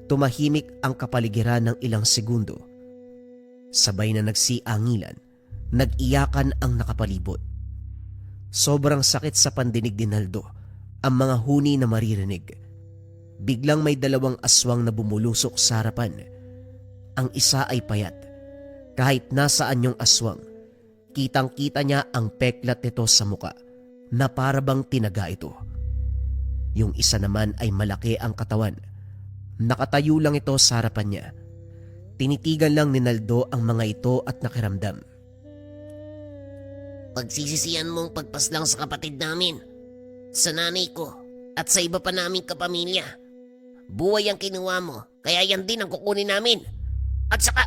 Tumahimik ang kapaligiran ng ilang segundo. Sabay na nagsiangilan, nag-iyakan ang nakapalibot. Sobrang sakit sa pandinig ni Naldo ang mga huni na maririnig. Biglang may 2 aswang na bumulusok sa harapan. Ang isa ay payat. Kahit nasaan yung aswang, kitang-kita niya ang peklat nito sa muka na para bang tinaga ito. Yung isa naman ay malaki ang katawan. Nakatayo lang ito sa harapan niya. Tinitigan lang ni Naldo ang mga ito at nakiramdam. Pagsisisihan mong pagpaslang sa kapatid namin, sa nanay ko, at sa iba pa naming kapamilya. Buhay ang kinuha mo, kaya yan din ang kukunin namin. At saka...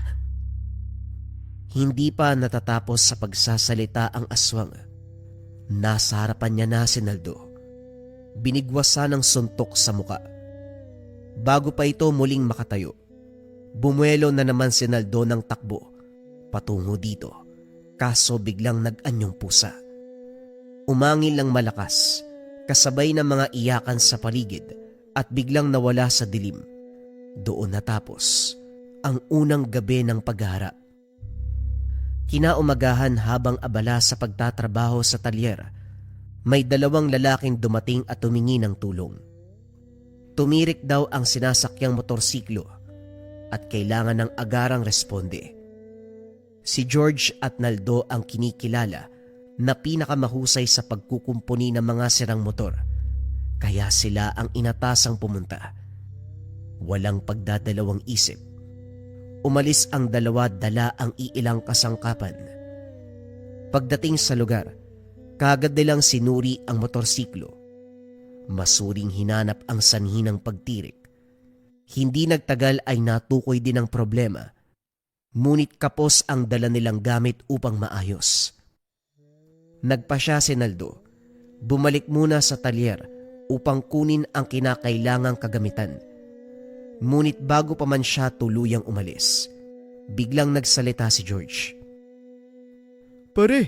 Hindi pa natatapos sa pagsasalita ang aswang. Nasa harapan niya na si Naldo. Binigwasan ng suntok sa muka. Bago pa ito muling makatayo, bumuelo na naman si Naldo ng takbo patungo dito, kaso biglang nag-anyong pusa. Umangil lang malakas, kasabay ng mga iyakan sa paligid at biglang nawala sa dilim. Doon natapos ang unang gabi ng paghaharap. Kinaumagahan habang abala sa pagtatrabaho sa talyer, may 2 lalaking dumating at tumingi ng tulong. Tumirik daw ang sinasakyang motorsiklo at kailangan ng agarang responde. Si George at Naldo ang kinikilala na pinakamahusay sa pagkukumpuni ng mga sirang motor, kaya sila ang inatasang pumunta. Walang pagdadalawang isip. Umalis ang 2 dala ang iilang kasangkapan. Pagdating sa lugar, kagad nilang sinuri ang motorsiklo. Masuring hinanap ang sanhi ng pagtirik. Hindi nagtagal ay natukoy din ang problema. Ngunit kapos ang dala nilang gamit upang maayos. Nagpasya si Naldo. Bumalik muna sa talyer upang kunin ang kinakailangang kagamitan. Ngunit bago pa man siya tuluyang umalis, biglang nagsalita si George. Pare,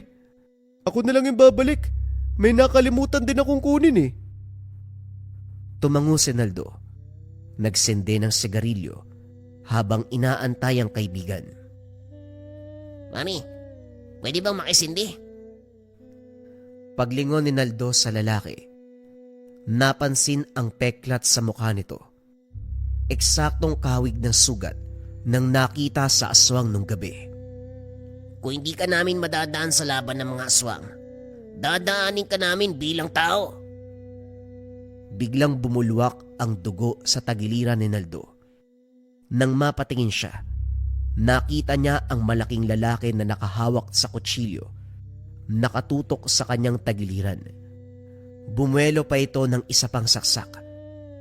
ako na lang yung babalik. May nakalimutan din akong kunin eh. Tumango si Naldo. Nagsende ng sigarilyo habang inaantay ang kaibigan. Mami, pwede bang makisindi? Paglingon ni Naldo sa lalaki, napansin ang peklat sa mukha nito. Eksaktong kahawig ng sugat nang nakita sa aswang nung gabi. Kung hindi ka namin madadaan sa laban ng mga aswang, dadaanin ka namin bilang tao. Biglang bumulwak ang dugo sa tagiliran ni Naldo. Nang mapatingin siya, nakita niya ang malaking lalaki na nakahawak sa kutsilyo, nakatutok sa kanyang tagiliran. Bumuelo pa ito ng isa pang saksak,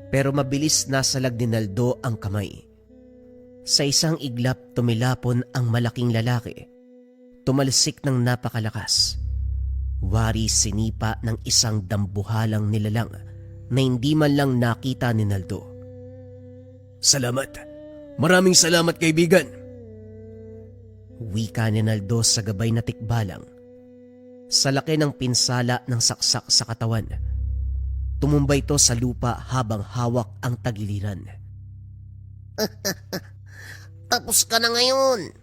pero mabilis nasalag ni Naldo ang kamay. Sa isang iglap tumilapon ang malaking lalaki. Tumalsik ng napakalakas. Wari sinipa ng isang dambuhalang nilalang na hindi man lang nakita ni Naldo. Salamat. Maraming salamat, kaibigan. Wika ni Naldo sa gabay na tikbalang. Sa laki ng pinsala ng saksak sa katawan, tumumba ito sa lupa habang hawak ang tagiliran. Tapos ka na ngayon.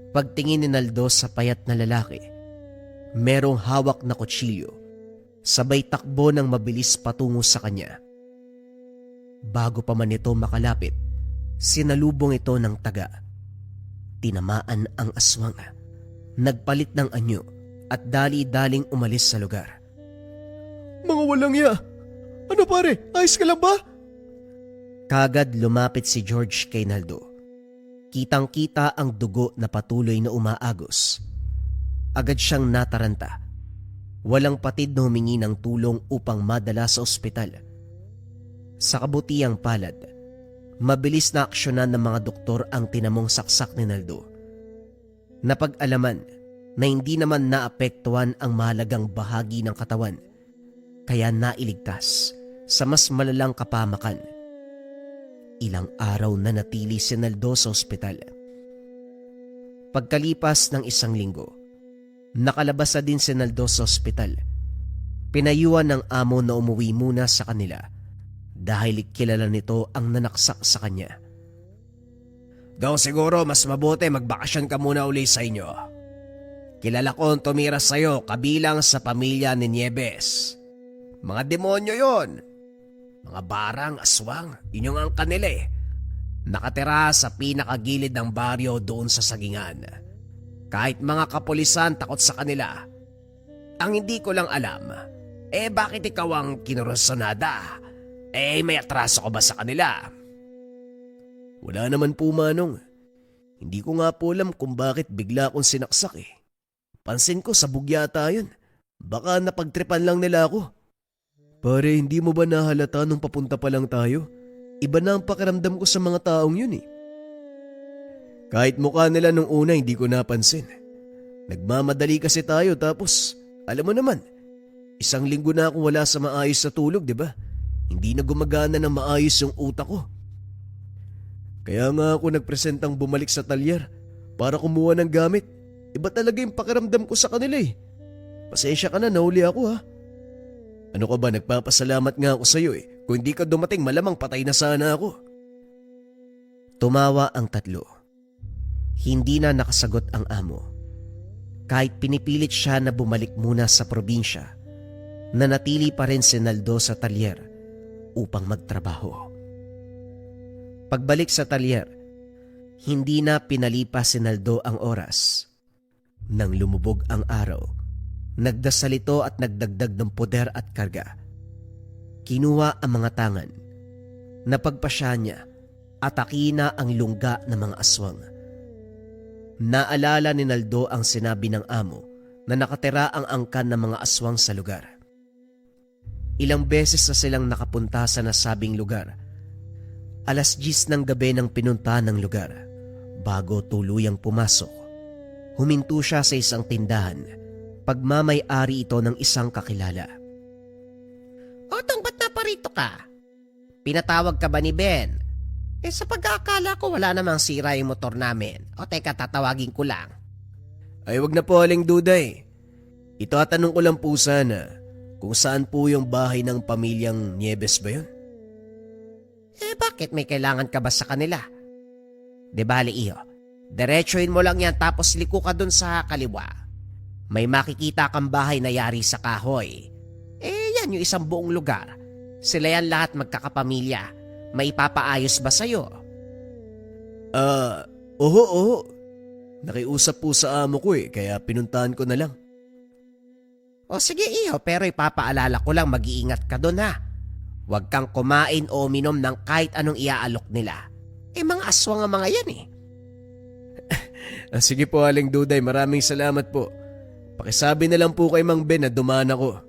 Pagtingin ni Naldo sa payat na lalaki, merong hawak na kutsilyo, sabay takbo ng mabilis patungo sa kanya. Bago pa man ito makalapit, sinalubong ito ng taga. Tinamaan ang aswang, nagpalit ng anyo at dali-daling umalis sa lugar. Mga walang ya. Ano pare, ayos ka lang ba? Kagad lumapit si George kay Naldo. Kitang-kita ang dugo na patuloy na umaagos. Agad siyang nataranta. Walang patid na humingi ng tulong upang madala sa ospital. Sa kabutihang palad, mabilis na aksyonan ng mga doktor ang tinamong saksak ni Naldo. Napag-alaman na hindi naman naapektuhan ang mahalagang bahagi ng katawan, kaya nailigtas sa mas malalang kapamakan. Ilang araw na natili si Naldo sa ospital. Pagkalipas ng 1 linggo, nakalabas na din si Naldo sa ospital. Pinayuhan ng amo na umuwi muna sa kanila dahil kilala nito ang nanaksak sa kanya. Daw siguro mas mabuti magbakasyon ka muna uli sa inyo. Kilala ko ang tumira sa'yo kabilang sa pamilya ni Nieves. Mga demonyo yon. Mga barang, aswang, yun yung ang kanila eh. Nakatira sa pinakagilid ng baryo doon sa sagingan. Kahit mga kapulisan takot sa kanila. Ang hindi ko lang alam, bakit ikaw ang kinurosonada? May atraso ko ba sa kanila? Wala naman po, Manong. Hindi ko nga po alam kung bakit bigla akong sinaksak eh. Pansin ko sabog yata yun. Baka napagtripan lang nila ako. Pare, hindi mo ba nahalata nung papunta pa lang tayo? Iba na ang pakiramdam ko sa mga taong yun eh. Kahit mukha nila nung una hindi ko napansin. Nagmamadali kasi tayo tapos, alam mo naman, 1 linggo na akong wala sa maayos na tulog, di ba? Hindi na gumagana ng maayos yung utak ko. Kaya nga ako nagpresentang bumalik sa talyer para kumuha ng gamit. Iba talaga yung pakiramdam ko sa kanila eh. Pasensya ka na, nahuli ako ha. Ano ka ba, nagpapasalamat nga ako sa iyo eh. Kung hindi ka dumating malamang patay na sana ako. Tumawa ang tatlo. Hindi na nakasagot ang amo. Kahit pinipilit siya na bumalik muna sa probinsya, nanatili pa rin si Naldo sa talyer upang magtrabaho. Pagbalik sa talyer, hindi na pinalipas si Naldo ang oras. Nang lumubog ang araw, nagdasal ito at nagdagdag ng poder at karga. Kinuha ang mga tangan, napagpasya niya at akina ang lungga ng mga aswang. Naalala ni Naldo ang sinabi ng amo na nakatira ang angkan ng mga aswang sa lugar. Ilang beses na silang nakapunta sa nasabing lugar. 10:00 ng gabi nang pinunta ng lugar. Bago tuluyang pumasok, huminto siya sa isang tindahan. Pagmamay-ari ito ng isang kakilala. Otong, ba't naparito ka? Pinatawag ka ba ni Ben? Sa pag-aakala ko wala namang sira yung motor namin. O teka, tatawagin ko lang. Ay wag na po, Aling Duday. Itatanong ko lang po sana kung saan po yung bahay ng pamilyang Nieves ba yun? Bakit may kailangan ka ba sa kanila? De bale iyo, diretsuhin mo lang yan tapos liko ka dun sa kaliwa. May makikita kang bahay na yari sa kahoy. Yan yung isang buong lugar. Sila yan lahat magkakapamilya. May ipapaayos ba sa'yo? Oho. Nakiusap po sa amo ko kaya pinuntahan ko na lang. O sige iho, pero ipapaalala ko lang mag-iingat ka doon ha. Huwag kang kumain o uminom ng kahit anong iaalok nila. Mga aswang ang mga yan Sige po Aling Duday, maraming salamat po. Pakisabi na lang po kay Mang Ben na dumaan ako.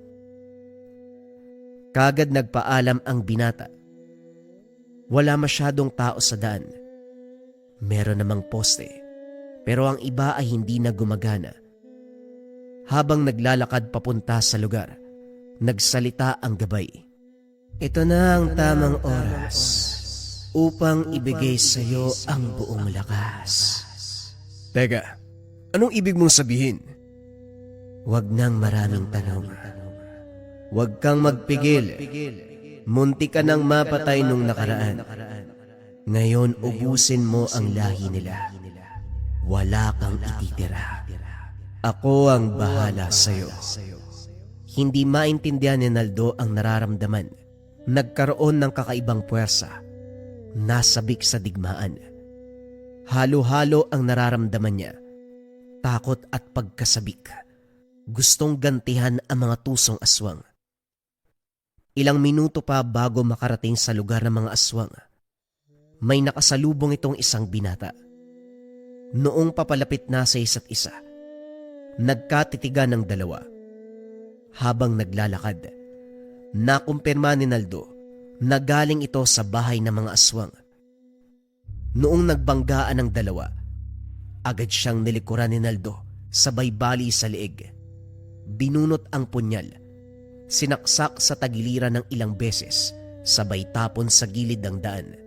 Kagad nagpaalam ang binata. Wala masyadong tao sa daan. Meron namang poste, pero ang iba ay hindi na gumagana. Habang naglalakad papunta sa lugar, nagsalita ang gabay. Ito na ang tamang oras upang ibigay sa iyo ang buong lakas. Teka, anong ibig mong sabihin? Huwag nang maraming tanong. Huwag kang magpigil. Munti ka nang mapatay nung nakaraan. Ngayon ubusin mo ang lahi nila. Wala kang ititira. Ako ang bahala sa'yo. Hindi maintindihan ni Naldo ang nararamdaman. Nagkaroon ng kakaibang puwersa. Nasabik sa digmaan. Halo-halo ang nararamdaman niya. Takot at pagkasabik. Gustong gantihan ang mga tusong aswang. Ilang minuto pa bago makarating sa lugar ng mga aswang, may nakasalubong itong isang binata. Noong papalapit na sa isa't isa, nagkatitigan ng dalawa. Habang naglalakad, nakumpirma ni Naldo na galing ito sa bahay ng mga aswang. Noong nagbanggaan ng dalawa, agad siyang nilikuran ni Naldo sabay bali sa leeg. Binunot ang punyal, sinaksak sa tagiliran ng ilang beses, sabay tapon sa gilid ng daan.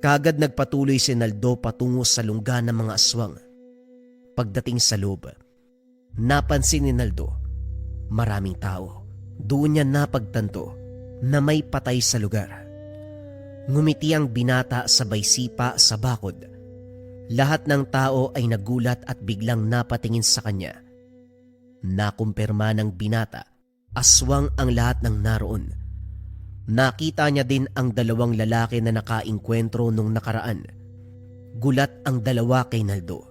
Kagad nagpatuloy si Naldo patungo sa lungga ng mga aswang. Pagdating sa loob, napansin ni Naldo, maraming tao. Doon niya napagtanto na may patay sa lugar. Ngumiti ang binata sabay sipa sa bakod. Lahat ng tao ay nagulat at biglang napatingin sa kanya. Nakumpirma ng binata, aswang ang lahat ng naroon. Nakita niya din ang dalawang lalaki na nakainkwentro nung nakaraan. Gulat ang dalawa kay Naldo.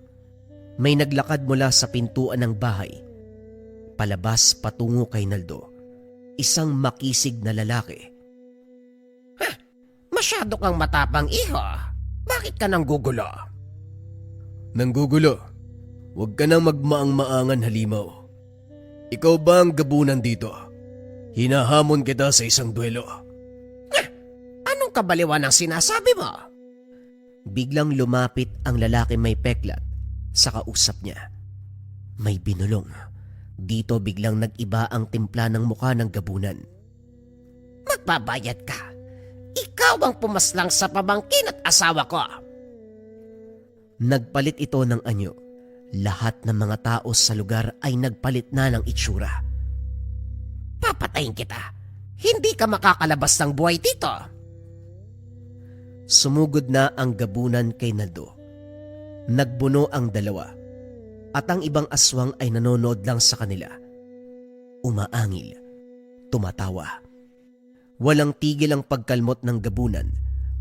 May naglakad mula sa pintuan ng bahay. Palabas patungo kay Naldo. Isang makisig na lalaki. Masyado kang matapang iho. Bakit ka nang gugulo? Nanggugulo. Huwag ka nang magmaang-maangan, halimaw. Ikaw ba ang gabunan dito? Hinahamon kita sa isang duelo. Anong kabaliwan ang sinasabi mo? Biglang lumapit ang lalaki may peklat sa kausap niya. May binulong. Dito biglang nag-iba ang timpla ng mukha ng gabunan. Magbabayad ka. Ikaw ang pumaslang sa pamangkin at asawa ko. Nagpalit ito ng anyo. Lahat ng mga tao sa lugar ay nagpalit na ng itsura. Papatayin kita. Hindi ka makakalabas ng buhay dito. Sumugod na ang gabunan kay Naldo. Nagbuno ang dalawa. At ang ibang aswang ay nanonood lang sa kanila. Umaangil. Tumatawa. Walang tigil ang pagkalmot ng gabunan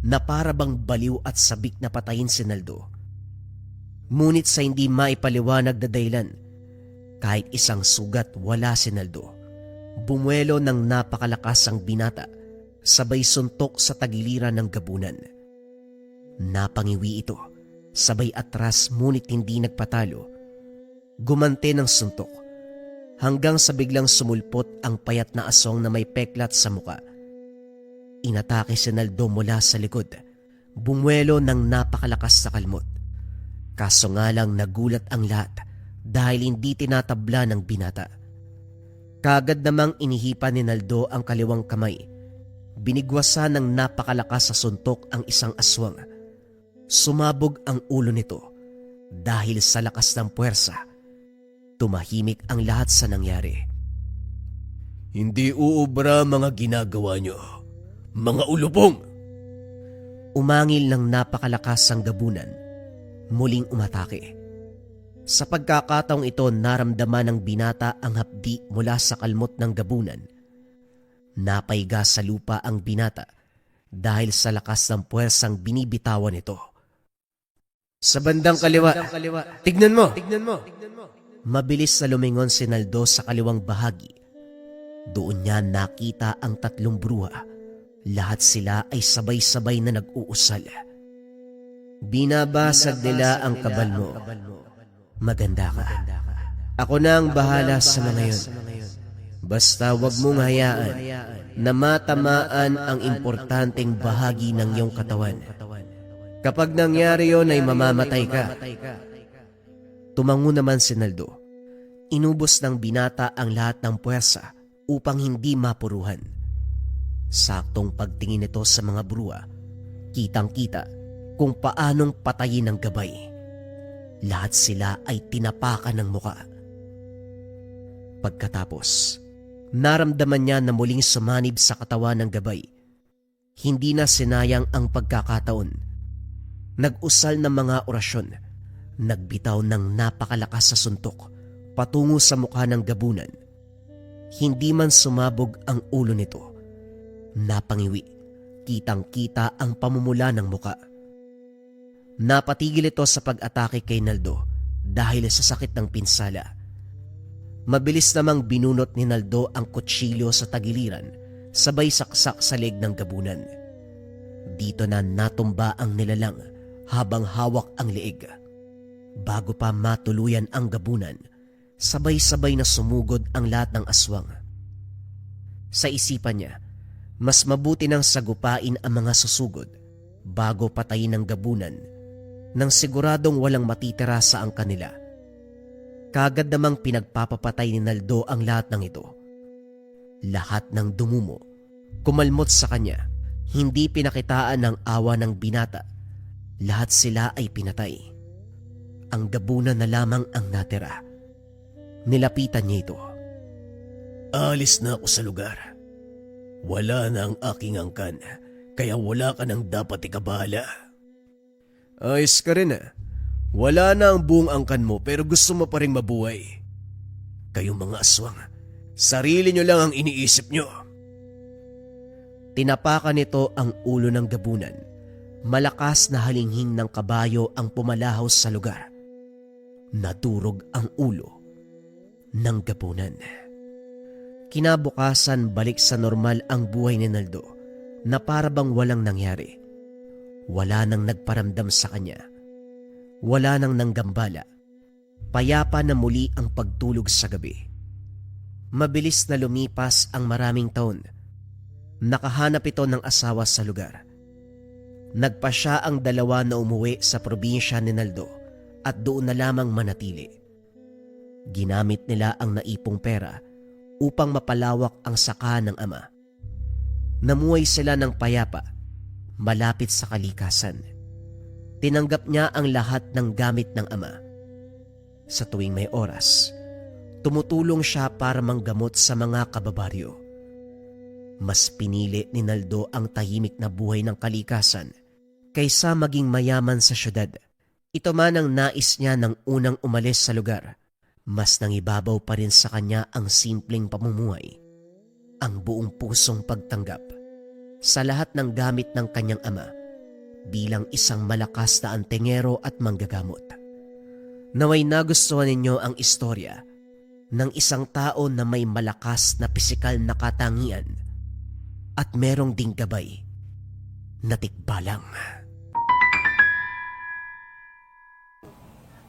na para bang baliw at sabik na patayin si Naldo. Ngunit sa hindi maipaliwanag na dahilan, kahit isang sugat wala si Naldo. Bumuelo ng napakalakas ang binata, sabay suntok sa tagiliran ng gabunan. Napangiwi ito, sabay atras ngunit hindi nagpatalo. Gumante ng suntok, hanggang sa biglang sumulpot ang payat na aswang na may peklat sa muka. Inatake si Naldo mula sa likod, bumuelo ng napakalakas sa kalmot. Kaso nga lang nagulat ang lahat dahil hindi tinatabla ng binata. Kagad namang inihipan ni Naldo ang kaliwang kamay. Binigwasan ng napakalakas sa suntok ang isang aswang. Sumabog ang ulo nito dahil sa lakas ng puwersa. Tumahimik ang lahat sa nangyari. Hindi uubra mga ginagawa nyo. Mga ulupong! Umangil ng napakalakas ang gabunan. Muling umatake. Sa pagkakataong ito, naramdaman ng binata ang hapdi mula sa kalmot ng gabunan. Napaiga sa lupa ang binata dahil sa lakas ng puwersang binibitawan nito. Sa bandang kaliwa. Tignan mo. Mabilis na lumingon si Naldo sa kaliwang bahagi. Doon niya nakita ang tatlong bruha. Lahat sila ay sabay-sabay na nag-uusal. Binabasag nila ang kabal mo. Maganda ka. Ako na ang bahala sa mga yun. Basta wag mong hayaan na matamaan ang importanteng bahagi ng iyong katawan. Kapag nangyari yon ay mamamatay ka. Tumango naman si Naldo. Inubos ng binata ang lahat ng puwersa upang hindi mapuruhan. Saktong pagtingin nito sa mga bruha, kitang-kita kung paanong patayin ng gabay. Lahat sila ay tinapakan ng muka. Pagkatapos, naramdaman niya na muling sumanib sa katawan ng gabay. Hindi na sinayang ang pagkakataon. Nag-usal ng mga orasyon. Nagbitaw ng napakalakas sa suntok patungo sa mukha ng gabunan. Hindi man sumabog ang ulo nito. Napangiwi, kitang-kita ang pamumula ng muka. Napatigil ito sa pag-atake kay Naldo dahil sa sakit ng pinsala. Mabilis namang binunot ni Naldo ang kutsilyo sa tagiliran, sabay saksak sa leg ng gabunan. Dito na natumba ang nilalang habang hawak ang leeg. Bago pa matuluyan ang gabunan, sabay-sabay na sumugod ang lahat ng aswang. Sa isipan niya, mas mabuti nang sagupain ang mga susugod bago patayin ng gabunan nang siguradong walang matitira sa ang kanila. Kagad namang pinagpapapatay ni Naldo ang lahat ng ito. Lahat ng dumumo, kumalmot sa kanya, hindi pinakitaan ng awa ng binata. Lahat sila ay pinatay. Ang gabunan na lamang ang natira. Nilapitan niya ito. Alis na ako sa lugar. Wala na ang aking angkan, kaya wala ka nang dapat ikabahala. Ayos ka rin ah. Wala na ang buong angkan mo pero gusto mo pa rin mabuhay. Kayong mga aswang, sarili nyo lang ang iniisip nyo. Tinapakan nito ang ulo ng gabunan. Malakas na halinghing ng kabayo ang pumalahaw sa lugar. Nadurog ang ulo ng gabunan. Kinabukasan balik sa normal ang buhay ni Naldo na para bang walang nangyari. Wala nang nagparamdam sa kanya. Wala nang nanggambala. Payapa na muli ang pagtulog sa gabi. Mabilis na lumipas ang maraming taon. Nakahanap ito ng asawa sa lugar. Nagpa siya ang dalawa na umuwi sa probinsya ni Naldo at doon na lamang manatili. Ginamit nila ang naipong pera upang mapalawak ang saka ng ama. Namuhay sila ng payapa, malapit sa kalikasan. Tinanggap niya ang lahat ng gamit ng ama. Sa tuwing may oras, tumutulong siya para manggamot sa mga kababaryo. Mas pinili ni Naldo ang tahimik na buhay ng kalikasan kaysa maging mayaman sa syudad. Ito man ang nais niya nang unang umalis sa lugar. Mas nangibabaw pa rin sa kanya ang simpleng pamumuhay, ang buong pusong pagtanggap sa lahat ng gamit ng kanyang ama bilang isang malakas na antingero at manggagamot. Naway nagustuhan ninyo ang istorya ng isang tao na may malakas na pisikal na katangian at merong ding gabay na tikbalang.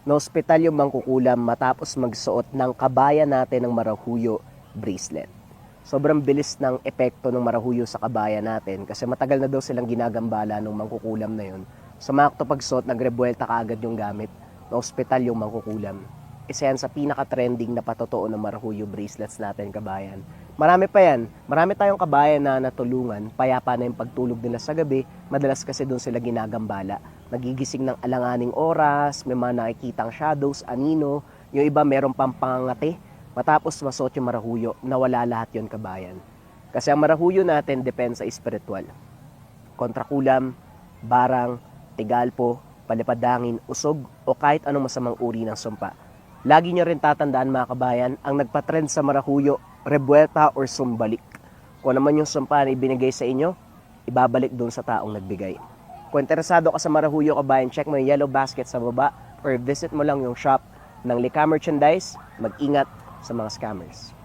Naospital yung mangkukulam matapos magsuot ng kabayan natin ng marahuyo bracelet. Sobrang bilis ng epekto ng marahuyo sa kabayan natin kasi matagal na daw silang ginagambala ng mangkukulam na yun. Sa mga pagsuot, nagrebuelta kaagad yung gamit. Naospital yung mangkukulam. Isa yan sa pinaka-trending na patotoo ng marahuyo bracelets natin, kabayan. Marami pa yan. Marami tayong kabayan na natulungan. Payapa na yung pagtulog nila sa gabi. Madalas kasi doon sila ginagambala. Nagigising ng alanganing oras, may mga nakikitang shadows, anino. Yung iba meron pang pangangati. Matapos masuot yung marahuyo, nawala lahat yon, kabayan. Kasi ang marahuyo natin depende sa espiritual. Kontrakulam, barang, tigalpo, palipadangin, usog, o kahit anong masamang uri ng sumpa. Lagi nyo rin tatandaan, mga kabayan, ang nagpatrend sa marahuyo, rebuelta or sumbalik. Kung naman yung sumpa na ibinigay sa inyo, ibabalik doon sa taong nagbigay. Kung interesado ka sa Marahuyo Kabayan, check mo yung yellow basket sa baba or visit mo lang yung shop ng Lika Merchandise. Mag-ingat sa mga scammers.